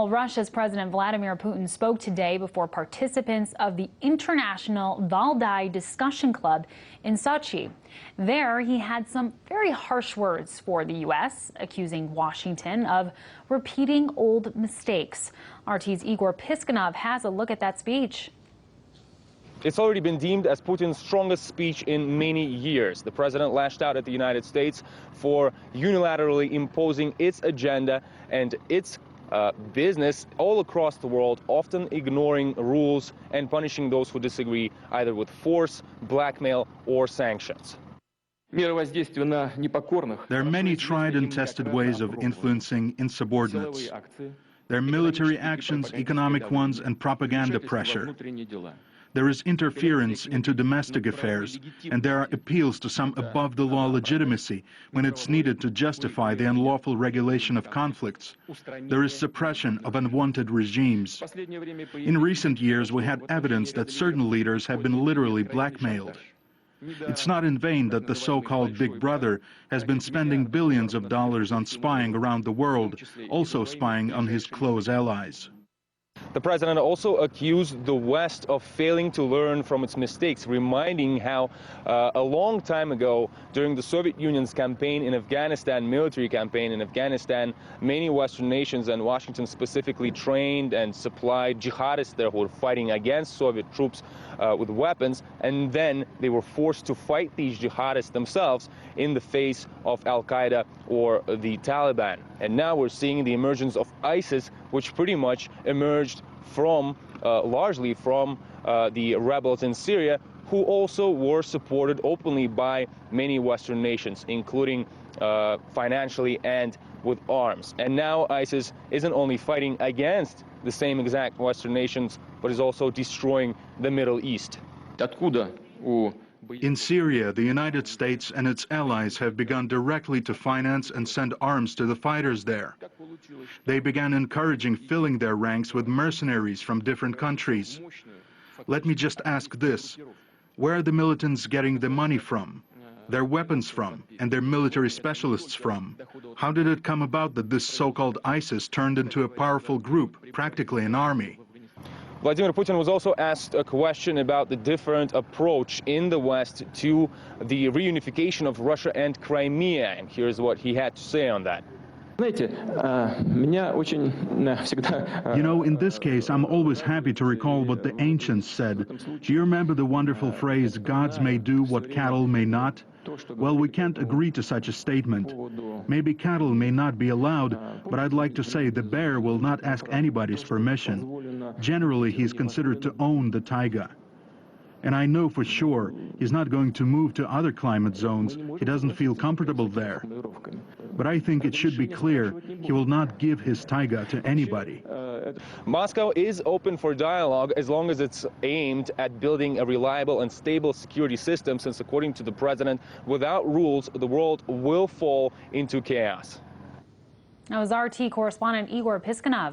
Well, Russia's President Vladimir Putin spoke today before participants of the International Valdai Discussion Club in Sochi. There, he had some very harsh words for the U.S., accusing Washington of repeating old mistakes. RT's Igor Piskunov has a look at that speech. It's already been deemed as Putin's strongest speech in many years. The president lashed out at the United States for unilaterally imposing its agenda and its business all across the world, often ignoring rules and punishing those who disagree, either with force, blackmail, or sanctions. There are many tried and tested ways of influencing insubordinates. There are military actions, economic ones, and propaganda pressure. There is interference into domestic affairs, and there are appeals to some above-the-law legitimacy when it's needed to justify the unlawful regulation of conflicts. There is suppression of unwanted regimes. In recent years, we had evidence that certain leaders have been literally blackmailed. It's not in vain that the so-called Big Brother has been spending billions of dollars on spying around the world, also spying on his close allies. The president also accused the West of failing to learn from its mistakes, reminding how a long time ago, during the Soviet Union's campaign in Afghanistan, military campaign in Afghanistan, many Western nations and Washington specifically trained and supplied jihadists there who were fighting against Soviet troops with weapons, and then they were forced to fight these jihadists themselves in the face of Al-Qaeda or the Taliban. And now we're seeing the emergence of ISIS, which pretty much emerged from, largely from the rebels in Syria, who also were supported openly by many Western nations, including financially and with arms. And now ISIS isn't only fighting against the same exact Western nations, but is also destroying the Middle East. In Syria, the United States and its allies have begun directly to finance and send arms to the fighters there. They began encouraging filling their ranks with mercenaries from different countries. Let me just ask this: where are the militants getting the money from, their weapons from, and their military specialists from? How did it come about that this so-called ISIS turned into a powerful group, practically an army? Vladimir Putin was also asked a question about the different approach in the West to the reunification of Russia and Crimea, and here's what he had to say on that. You know, in this case, I'm always happy to recall what the ancients said. Do you remember the wonderful phrase, "Gods may do what cattle may not"? Well, we can't agree to such a statement. Maybe cattle may not be allowed, but I'd like to say the bear will not ask anybody's permission. Generally, he's considered to own the taiga. And I know for sure he's not going to move to other climate zones. He doesn't feel comfortable there. But I think it should be clear he will not give his taiga to anybody. Moscow is open for dialogue as long as it's aimed at building a reliable and stable security system, since according to the president, without rules, the world will fall into chaos. That was RT correspondent Igor Piskunov.